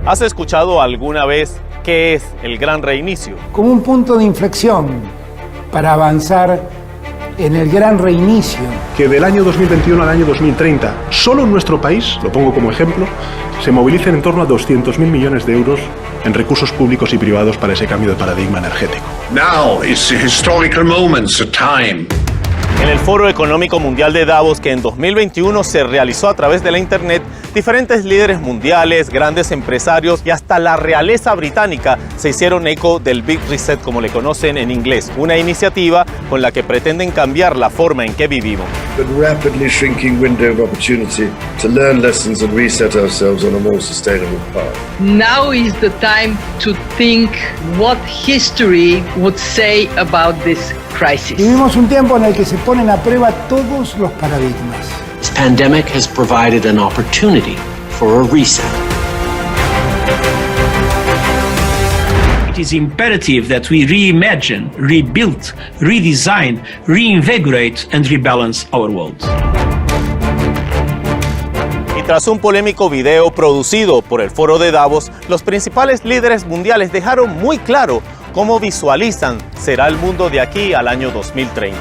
¿Has escuchado alguna vez qué es el gran reinicio? Como un punto de inflexión para avanzar en el gran reinicio. Que del año 2021 al año 2030, solo en nuestro país, lo pongo como ejemplo, se movilicen en torno a 200.000 millones de euros en recursos públicos y privados para ese cambio de paradigma energético. Now is a historical moment, a time. En el Foro Económico Mundial de Davos, que en 2021 se realizó a través de la Internet, diferentes líderes mundiales, grandes empresarios y hasta la realeza británica se hicieron eco del Big Reset, como le conocen en inglés, una iniciativa con la que pretenden cambiar la forma en que vivimos. A rapidly shrinking window of opportunity to learn lessons and reset ourselves on a more sustainable path. Now is the time to think what history would say about this crisis. Vivimos un tiempo en el que se ponen a prueba todos los paradigmas. This pandemic has provided an opportunity for a reset. It is imperative that we reimagine, rebuild, redesign, reinvigorate and rebalance our world. Y tras un polémico video producido por el Foro de Davos, los principales líderes mundiales dejaron muy claro cómo visualizan será el mundo de aquí al año 2030.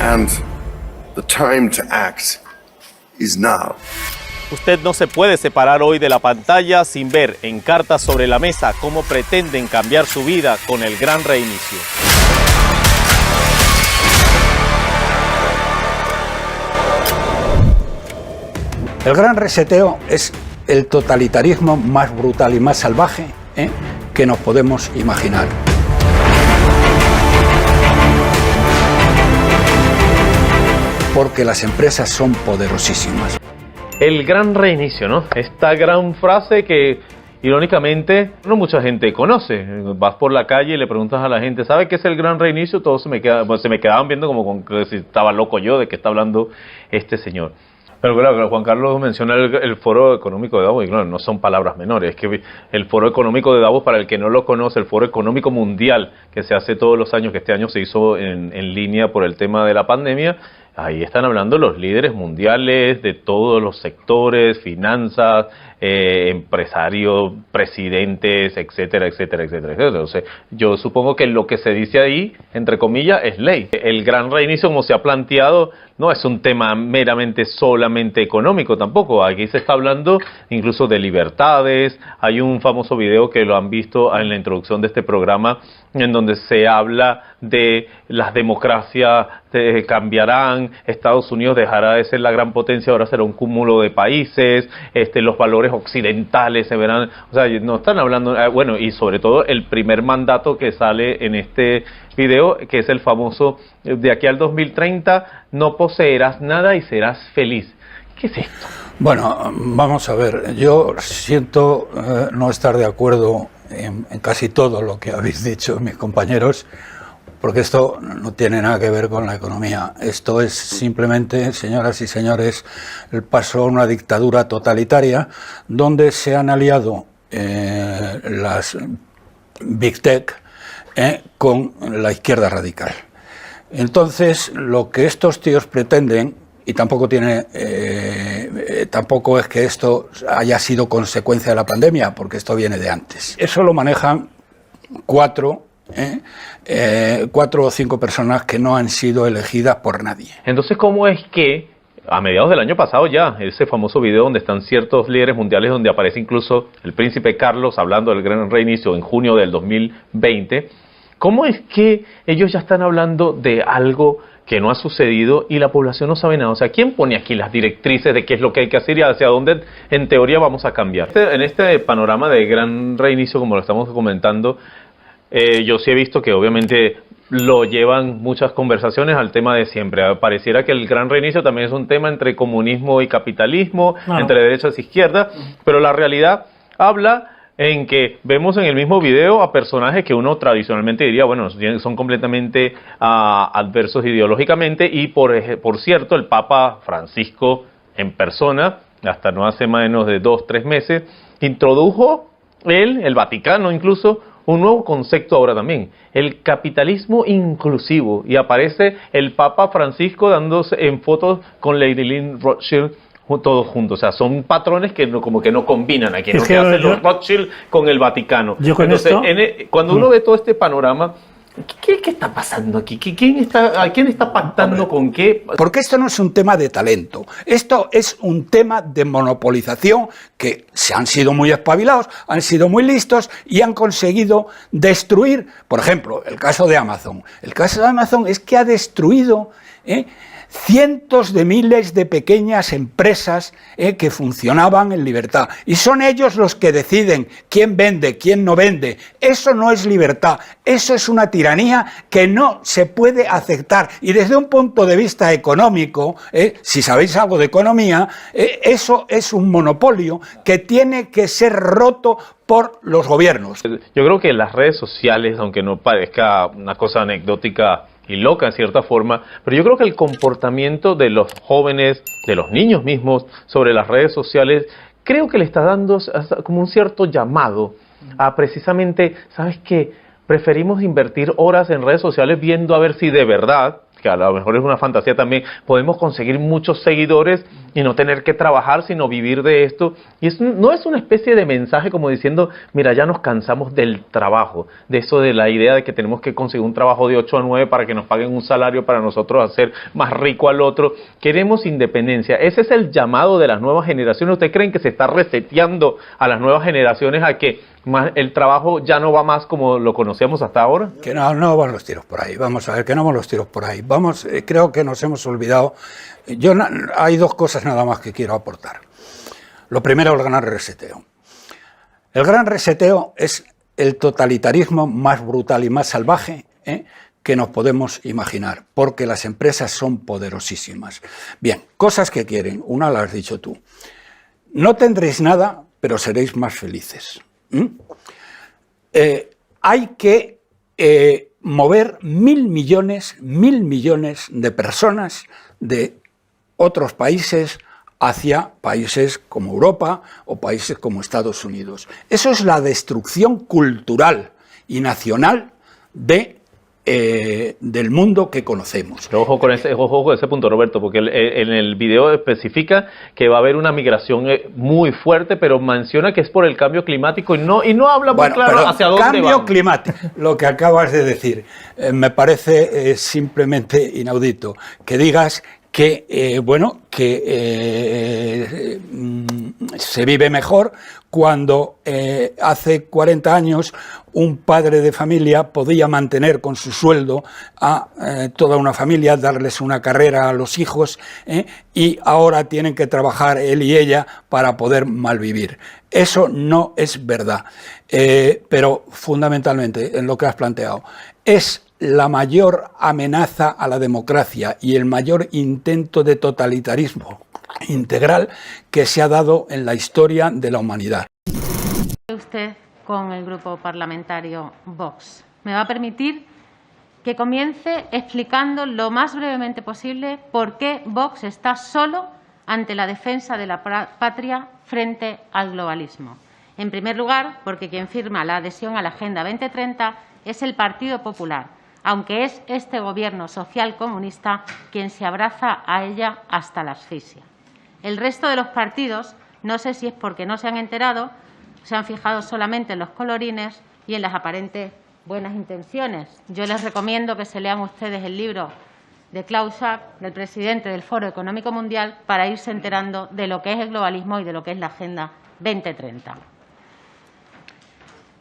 And the time to act is now. Usted no se puede separar hoy de la pantalla sin ver en cartas sobre la mesa cómo pretenden cambiar su vida con el gran reinicio. El gran reseteo es el totalitarismo más brutal y más salvaje que nos podemos imaginar. Porque las empresas son poderosísimas. El gran reinicio, ¿no? Esta gran frase que, irónicamente, no mucha gente conoce. Vas por la calle y le preguntas a la gente, ¿sabe qué es el gran reinicio? Todos se me quedaban viendo como con que si estaba loco yo de qué está hablando este señor. Pero claro, Juan Carlos menciona el Foro Económico de Davos, y claro, no son palabras menores. Es que el Foro Económico de Davos, para el que no lo conoce, el Foro Económico Mundial, que se hace todos los años, que este año se hizo en línea por el tema de la pandemia, ahí están hablando los líderes mundiales de todos los sectores, finanzas, empresarios, presidentes, etcétera, etcétera, etcétera, etcétera. Entonces, yo supongo que lo que se dice ahí, entre comillas, es ley. El gran reinicio, como se ha planteado, no es un tema meramente solamente económico tampoco. Aquí se está hablando incluso de libertades. Hay un famoso video que lo han visto en la introducción de este programa, en donde se habla de las democracias cambiarán, Estados Unidos dejará de ser la gran potencia, ahora será un cúmulo de países, los valores occidentales se verán, o sea, no están hablando, bueno, y sobre todo el primer mandato que sale en este video, que es el famoso, de aquí al 2030 no poseerás nada y serás feliz. ¿Qué es esto? Bueno, vamos a ver, yo siento no estar de acuerdo en casi todo lo que habéis dicho mis compañeros, porque esto no tiene nada que ver con la economía. Esto es simplemente, señoras y señores, el paso a una dictadura totalitaria donde se han aliado las Big Tech con la izquierda radical. Entonces, lo que estos tíos pretenden, y tampoco tampoco es que esto haya sido consecuencia de la pandemia, porque esto viene de antes. Eso lo manejan cuatro o cinco personas que no han sido elegidas por nadie. Entonces, ¿cómo es que a mediados del año pasado ya, ese famoso video donde están ciertos líderes mundiales, donde aparece incluso el príncipe Carlos hablando del gran reinicio en junio del 2020, cómo es que ellos ya están hablando de algo que no ha sucedido y la población no sabe nada? O sea, ¿quién pone aquí las directrices de qué es lo que hay que hacer y hacia dónde en teoría vamos a cambiar? En este panorama de gran reinicio, como lo estamos comentando, yo sí he visto que obviamente lo llevan muchas conversaciones al tema de siempre. Pareciera que el gran reinicio también es un tema entre comunismo y capitalismo, entre derechas e izquierdas, pero la realidad habla en que vemos en el mismo video a personajes que uno tradicionalmente diría, bueno, son completamente adversos ideológicamente, y por cierto, el Papa Francisco en persona, hasta no hace menos de 2-3 meses, introdujo el Vaticano incluso, un nuevo concepto ahora también, el capitalismo inclusivo, y aparece el Papa Francisco dándose en fotos con Lady Lynn Rothschild, todos juntos. O sea, son patrones que como que no combinan aquí, ¿no? Que hacen los Rothschild con el Vaticano. Entonces, cuando uno ve todo este panorama, ¿qué está pasando aquí? ¿Quién está pactando con qué? Porque esto no es un tema de talento, esto es un tema de monopolización, que se han sido muy espabilados, han sido muy listos y han conseguido destruir, por ejemplo, el caso de Amazon. El caso de Amazon es que ha destruido cientos de miles de pequeñas empresas que funcionaban en libertad. Y son ellos los que deciden quién vende, quién no vende. Eso no es libertad, eso es una tiranía que no se puede aceptar. Y desde un punto de vista económico, si sabéis algo de economía, eso es un monopolio que tiene que ser roto por los gobiernos. Yo creo que las redes sociales, aunque no parezca una cosa anecdótica y loca en cierta forma, pero yo creo que el comportamiento de los jóvenes, de los niños mismos, sobre las redes sociales, creo que le está dando como un cierto llamado a precisamente, ¿sabes qué? Preferimos invertir horas en redes sociales viendo a ver si de verdad, que a lo mejor es una fantasía también, podemos conseguir muchos seguidores y no tener que trabajar, sino vivir de esto. Y eso no es una especie de mensaje como diciendo, mira, ya nos cansamos del trabajo, de eso de la idea de que tenemos que conseguir un trabajo de 8 a 9 para que nos paguen un salario para nosotros hacer más rico al otro. Queremos independencia. Ese es el llamado de las nuevas generaciones. ¿Ustedes creen que se está reseteando a las nuevas generaciones a que el trabajo ya no va más como lo conocíamos hasta ahora? Que no van los tiros por ahí. Vamos a ver, que no van los tiros por ahí. Creo que nos hemos olvidado. Hay dos cosas nada más que quiero aportar. Lo primero, el gran reseteo. El gran reseteo es el totalitarismo más brutal y más salvaje que nos podemos imaginar, porque las empresas son poderosísimas. Bien, cosas que quieren. Una la has dicho tú. No tendréis nada, pero seréis más felices. Hay que mover 1.000 millones de personas de otros países hacia países como Europa o países como Estados Unidos. Eso es la destrucción cultural y nacional del mundo que conocemos. Pero ojo con ese punto, Roberto, porque en el video especifica que va a haber una migración muy fuerte, pero menciona que es por el cambio climático y no habla muy claro hacia dónde va. Cambio climático, lo que acabas de decir, me parece simplemente inaudito que digas que se vive mejor cuando hace 40 años un padre de familia podía mantener con su sueldo a toda una familia, darles una carrera a los hijos, y ahora tienen que trabajar él y ella para poder malvivir. Eso no es verdad, pero fundamentalmente en lo que has planteado es la mayor amenaza a la democracia y el mayor intento de totalitarismo integral que se ha dado en la historia de la humanidad. Usted con el grupo parlamentario Vox. Me va a permitir que comience explicando lo más brevemente posible por qué Vox está solo ante la defensa de la patria frente al globalismo. En primer lugar, porque quien firma la adhesión a la Agenda 2030 es el Partido Popular, aunque es este gobierno social comunista quien se abraza a ella hasta la asfixia. El resto de los partidos, no sé si es porque no se han enterado, se han fijado solamente en los colorines y en las aparentes buenas intenciones. Yo les recomiendo que se lean ustedes el libro de Klaus Schwab, del presidente del Foro Económico Mundial, para irse enterando de lo que es el globalismo y de lo que es la Agenda 2030.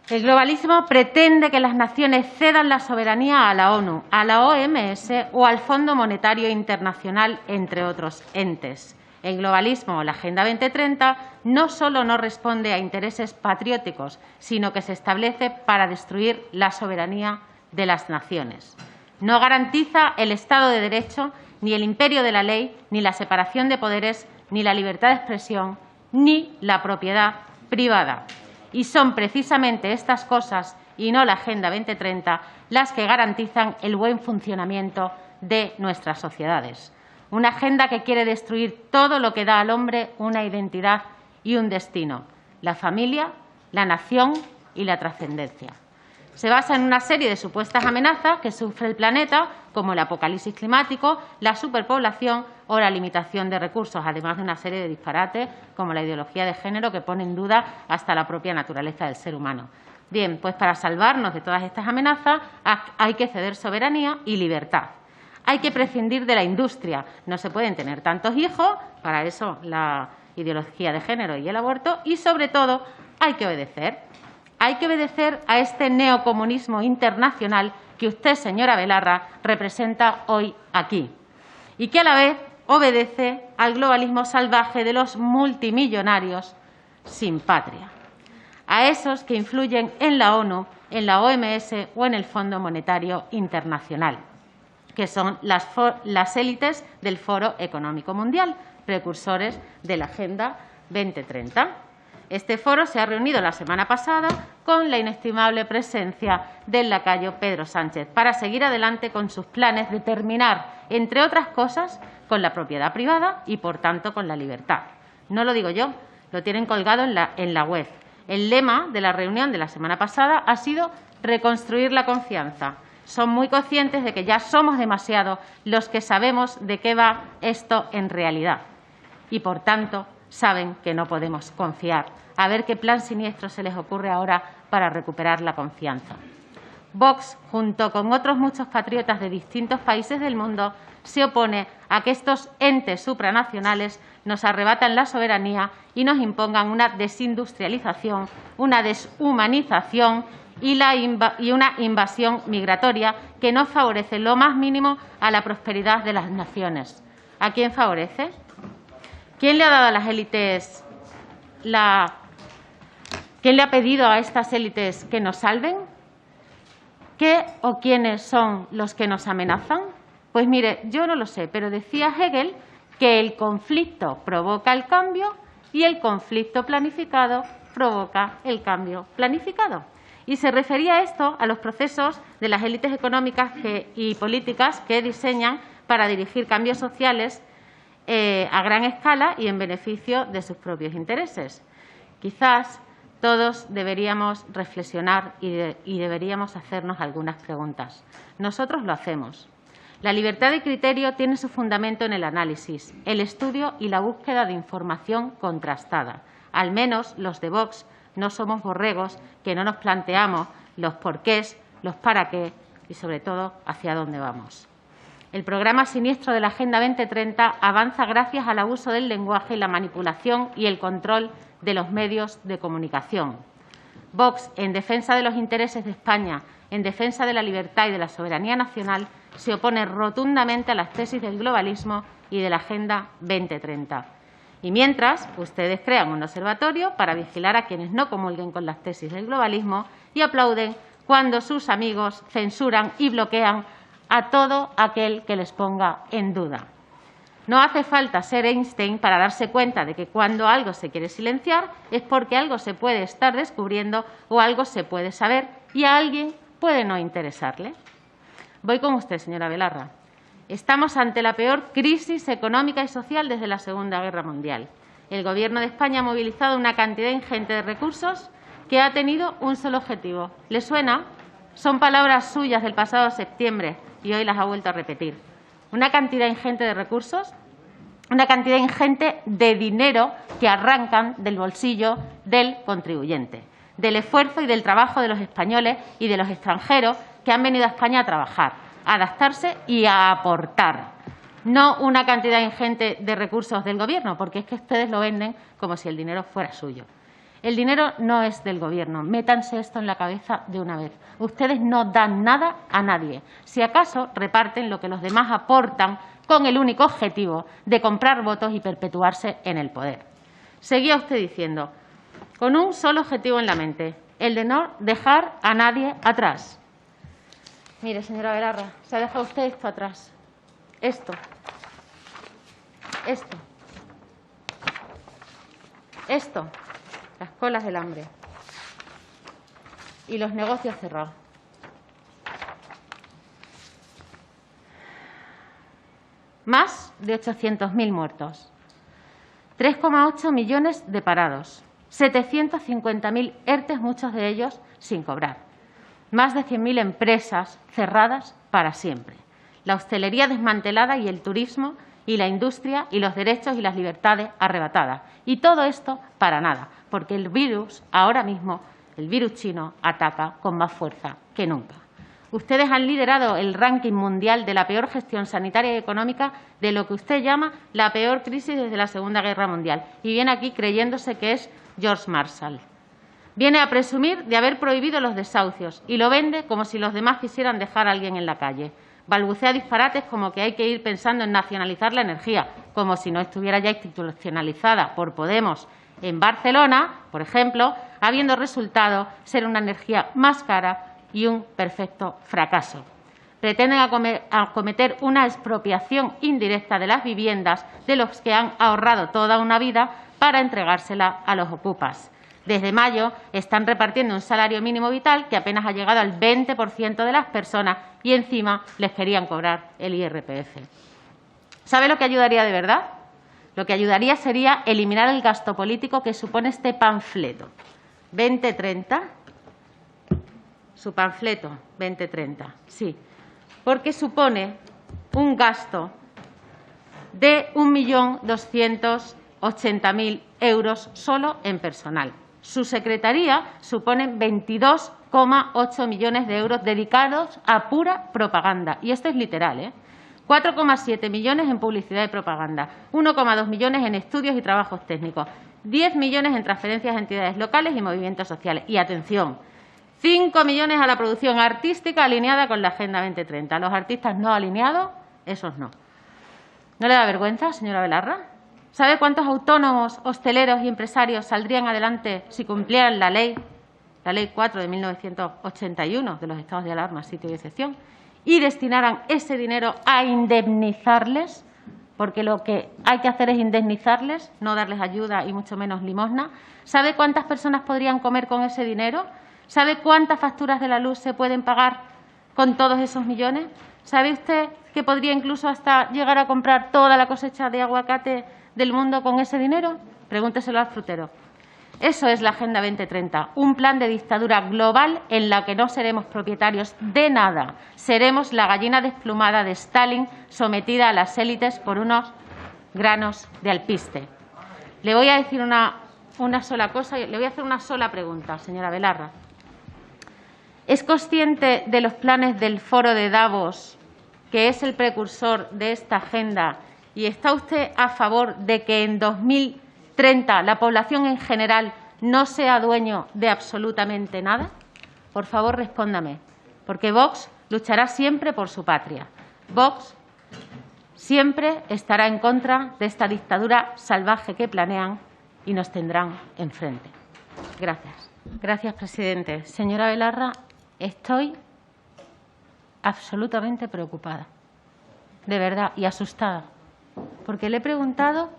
El globalismo pretende que las naciones cedan la soberanía a la ONU, a la OMS o al Fondo Monetario Internacional, entre otros entes. El globalismo o la Agenda 2030 no solo no responde a intereses patrióticos, sino que se establece para destruir la soberanía de las naciones. No garantiza el Estado de Derecho, ni el imperio de la ley, ni la separación de poderes, ni la libertad de expresión, ni la propiedad privada. Y son precisamente estas cosas, y no la Agenda 2030, las que garantizan el buen funcionamiento de nuestras sociedades. Una agenda que quiere destruir todo lo que da al hombre una identidad y un destino: la familia, la nación y la trascendencia. Se basa en una serie de supuestas amenazas que sufre el planeta, como el apocalipsis climático, la superpoblación o la limitación de recursos, además de una serie de disparates como la ideología de género que pone en duda hasta la propia naturaleza del ser humano. Bien, pues para salvarnos de todas estas amenazas hay que ceder soberanía y libertad. Hay que prescindir de la industria. No se pueden tener tantos hijos, para eso la ideología de género y el aborto, y sobre todo hay que obedecer. Hay que obedecer a este neocomunismo internacional que usted, señora Belarra, representa hoy aquí y que a la vez obedece al globalismo salvaje de los multimillonarios sin patria, a esos que influyen en la ONU, en la OMS o en el Fondo Monetario Internacional, que son las élites del Foro Económico Mundial, precursores de la Agenda 2030. Este foro se ha reunido la semana pasada con la inestimable presencia del lacayo Pedro Sánchez para seguir adelante con sus planes de terminar, entre otras cosas, con la propiedad privada y, por tanto, con la libertad. No lo digo yo, lo tienen colgado en la web. El lema de la reunión de la semana pasada ha sido reconstruir la confianza. Son muy conscientes de que ya somos demasiados los que sabemos de qué va esto en realidad y, por tanto, saben que no podemos confiar. A ver qué plan siniestro se les ocurre ahora para recuperar la confianza. Vox, junto con otros muchos patriotas de distintos países del mundo, se opone a que estos entes supranacionales nos arrebatan la soberanía y nos impongan una desindustrialización, una deshumanización y una invasión migratoria que no favorece lo más mínimo a la prosperidad de las naciones. ¿A quién favorece? ¿Quién le ha dado a las élites ¿Quién le ha pedido a estas élites que nos salven? ¿Qué o quiénes son los que nos amenazan? Pues mire, yo no lo sé, pero decía Hegel que el conflicto provoca el cambio y el conflicto planificado provoca el cambio planificado. Y se refería a esto a los procesos de las élites económicas y políticas que diseñan para dirigir cambios sociales a gran escala y en beneficio de sus propios intereses. Quizás todos deberíamos reflexionar y deberíamos hacernos algunas preguntas. Nosotros lo hacemos. La libertad de criterio tiene su fundamento en el análisis, el estudio y la búsqueda de información contrastada. Al menos los de Vox no somos borregos que no nos planteamos los porqués, los para qué y, sobre todo, hacia dónde vamos. El programa siniestro de la Agenda 2030 avanza gracias al abuso del lenguaje, la manipulación y el control de los medios de comunicación. Vox, en defensa de los intereses de España, en defensa de la libertad y de la soberanía nacional, se opone rotundamente a las tesis del globalismo y de la Agenda 2030. Y mientras, ustedes crean un observatorio para vigilar a quienes no comulguen con las tesis del globalismo y aplauden cuando sus amigos censuran y bloquean a todo aquel que les ponga en duda. No hace falta ser Einstein para darse cuenta de que cuando algo se quiere silenciar es porque algo se puede estar descubriendo o algo se puede saber y a alguien puede no interesarle. Voy con usted, señora Belarra. Estamos ante la peor crisis económica y social desde la Segunda Guerra Mundial. El Gobierno de España ha movilizado una cantidad ingente de recursos que ha tenido un solo objetivo. ¿Le suena? Son palabras suyas del pasado septiembre y hoy las ha vuelto a repetir. Una cantidad ingente de recursos, una cantidad ingente de dinero que arrancan del bolsillo del contribuyente, del esfuerzo y del trabajo de los españoles y de los extranjeros que han venido a España a trabajar, a adaptarse y a aportar. No una cantidad ingente de recursos del Gobierno, porque es que ustedes lo venden como si el dinero fuera suyo. El dinero no es del Gobierno. Métanse esto en la cabeza de una vez. Ustedes no dan nada a nadie. Si acaso reparten lo que los demás aportan con el único objetivo de comprar votos y perpetuarse en el poder. Seguía usted diciendo, con un solo objetivo en la mente, el de no dejar a nadie atrás. Mire, señora Belarra, se ha dejado usted esto atrás. Esto. Las colas del hambre. y los negocios cerrados. Más de 800.000 muertos, 3,8 millones de parados, 750.000 ERTEs, muchos de ellos sin cobrar, más de 100.000 empresas cerradas para siempre, la hostelería desmantelada y el turismo y la industria y los derechos y las libertades arrebatadas. Y todo esto para nada, porque el virus, ahora mismo, el virus chino, ataca con más fuerza que nunca. Ustedes han liderado el ranking mundial de la peor gestión sanitaria y económica de lo que usted llama la peor crisis desde la Segunda Guerra Mundial. Y viene aquí creyéndose que es George Marshall. Viene a presumir de haber prohibido los desahucios y lo vende como si los demás quisieran dejar a alguien en la calle. Balbucea disparates como que hay que ir pensando en nacionalizar la energía, como si no estuviera ya institucionalizada por Podemos en Barcelona, por ejemplo, habiendo resultado ser una energía más cara y un perfecto fracaso. Pretenden acometer una expropiación indirecta de las viviendas de los que han ahorrado toda una vida para entregársela a los ocupas. Desde mayo están repartiendo un salario mínimo vital que apenas ha llegado al 20% de las personas y encima les querían cobrar el IRPF. ¿Sabe lo que ayudaría de verdad? Lo que ayudaría sería eliminar el gasto político que supone este panfleto 2030. Su panfleto 2030, sí, porque supone un gasto de 1.280.000 euros solo en personal. Su secretaría supone 22,8 millones de euros dedicados a pura propaganda. Y esto es literal, ¿eh? 4,7 millones en publicidad y propaganda, 1,2 millones en estudios y trabajos técnicos, 10 millones en transferencias a entidades locales y movimientos sociales. Y atención, 5 millones a la producción artística alineada con la Agenda 2030. Los artistas no alineados, esos no. ¿No le da vergüenza, señora Belarra? ¿Sabe cuántos autónomos, hosteleros y empresarios saldrían adelante si cumplieran la ley 4 de 1981 de los estados de alarma, sitio y excepción, y destinaran ese dinero a indemnizarles? Porque lo que hay que hacer es indemnizarles, no darles ayuda y mucho menos limosna. ¿Sabe cuántas personas podrían comer con ese dinero? ¿Sabe cuántas facturas de la luz se pueden pagar con todos esos millones? ¿Sabe usted que podría incluso hasta llegar a comprar toda la cosecha de aguacate del mundo con ese dinero? Pregúnteselo al frutero. Eso es la Agenda 2030, un plan de dictadura global en la que no seremos propietarios de nada. Seremos la gallina desplumada de Stalin sometida a las élites por unos granos de alpiste. Le voy a decir una sola cosa, le voy a hacer una sola pregunta, señora Belarra. ¿Es consciente de los planes del Foro de Davos, que es el precursor de esta agenda, y está usted a favor de que en 2030 la población en general no sea dueño de absolutamente nada? Por favor, respóndame, porque Vox luchará siempre por su patria. Vox siempre estará en contra de esta dictadura salvaje que planean y nos tendrán enfrente. Gracias. Gracias, presidente. Señora Belarra, estoy absolutamente preocupada, de verdad, y asustada, porque le he preguntado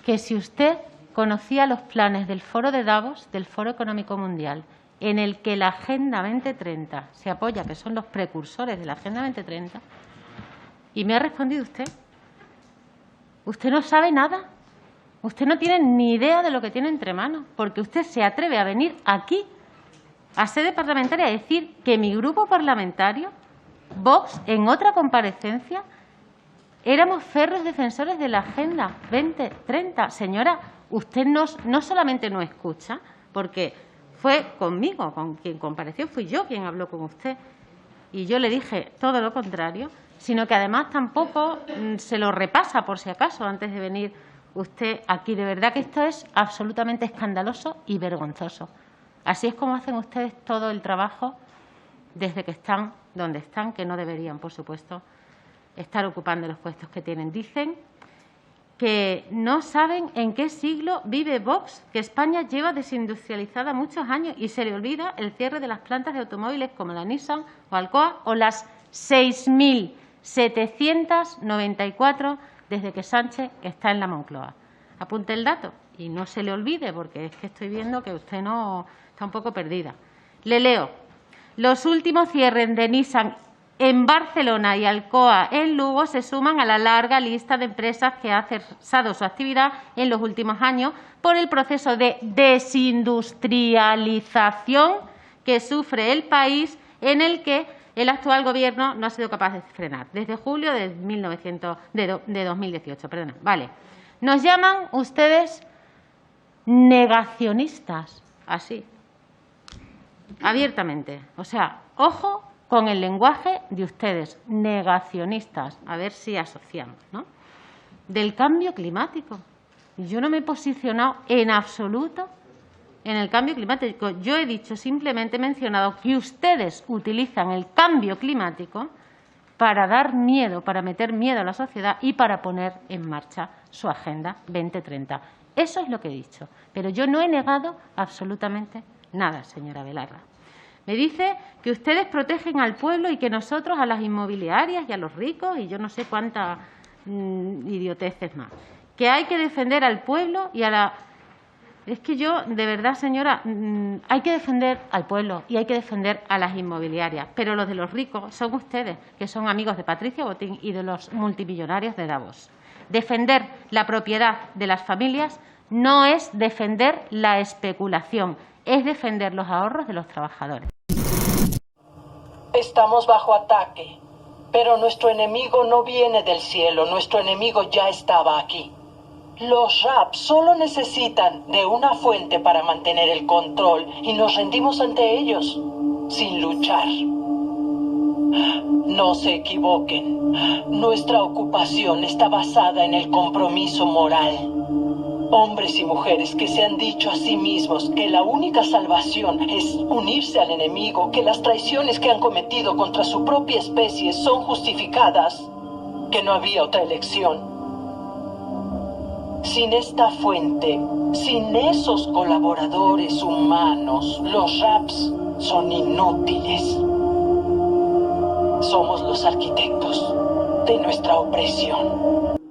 que si usted conocía los planes del Foro de Davos, del Foro Económico Mundial, en el que la Agenda 2030 se apoya, que son los precursores de la Agenda 2030, y me ha respondido usted. Usted no sabe nada, usted no tiene ni idea de lo que tiene entre manos, porque usted se atreve a venir aquí, a sede parlamentaria, a decir que mi grupo parlamentario, Vox, en otra comparecencia, éramos férreos defensores de la Agenda 2030. Señora, usted no solamente no escucha, porque fue conmigo, con quien compareció, fui yo quien habló con usted, y yo le dije todo lo contrario, sino que además tampoco se lo repasa por si acaso antes de venir usted aquí. De verdad que esto es absolutamente escandaloso y vergonzoso. Así es como hacen ustedes todo el trabajo desde que están donde están, que no deberían, por supuesto, estar ocupando los puestos que tienen. Dicen que no saben en qué siglo vive Vox, que España lleva desindustrializada muchos años y se le olvida el cierre de las plantas de automóviles como la Nissan o Alcoa o las 6.794 desde que Sánchez está en la Moncloa. Apunte el dato y no se le olvide, porque es que estoy viendo que usted no está un poco perdida. Le leo. Los últimos cierres de Nissan en Barcelona y Alcoa en Lugo se suman a la larga lista de empresas que ha cesado su actividad en los últimos años por el proceso de desindustrialización que sufre el país, en el que el actual Gobierno no ha sido capaz de frenar desde julio de 2018. Vale. Nos llaman ustedes negacionistas, así, abiertamente. O sea, ojo con el lenguaje de ustedes, negacionistas, a ver si asociamos, ¿no? Del cambio climático. Yo no me he posicionado en absoluto en el cambio climático. Yo he dicho, simplemente he mencionado que ustedes utilizan el cambio climático para dar miedo, para meter miedo a la sociedad y para poner en marcha su Agenda 2030. Eso es lo que he dicho. Pero yo no he negado absolutamente nada, señora Belarra. Me dice que ustedes protegen al pueblo y que nosotros a las inmobiliarias y a los ricos y yo no sé cuántas idioteces más. Que hay que defender al pueblo y a la... Es que yo, de verdad, señora, hay que defender al pueblo y hay que defender a las inmobiliarias, pero los de los ricos son ustedes, que son amigos de Patricia Botín y de los multimillonarios de Davos. Defender la propiedad de las familias no es defender la especulación, es defender los ahorros de los trabajadores. Estamos bajo ataque, pero nuestro enemigo no viene del cielo, nuestro enemigo ya estaba aquí. Los RAP solo necesitan de una fuente para mantener el control y nos rendimos ante ellos, sin luchar. No se equivoquen, nuestra ocupación está basada en el compromiso moral. Hombres y mujeres que se han dicho a sí mismos que la única salvación es unirse al enemigo, que las traiciones que han cometido contra su propia especie son justificadas, que no había otra elección. Sin esta fuente, sin esos colaboradores humanos, los RAPs son inútiles. Somos los arquitectos de nuestra opresión.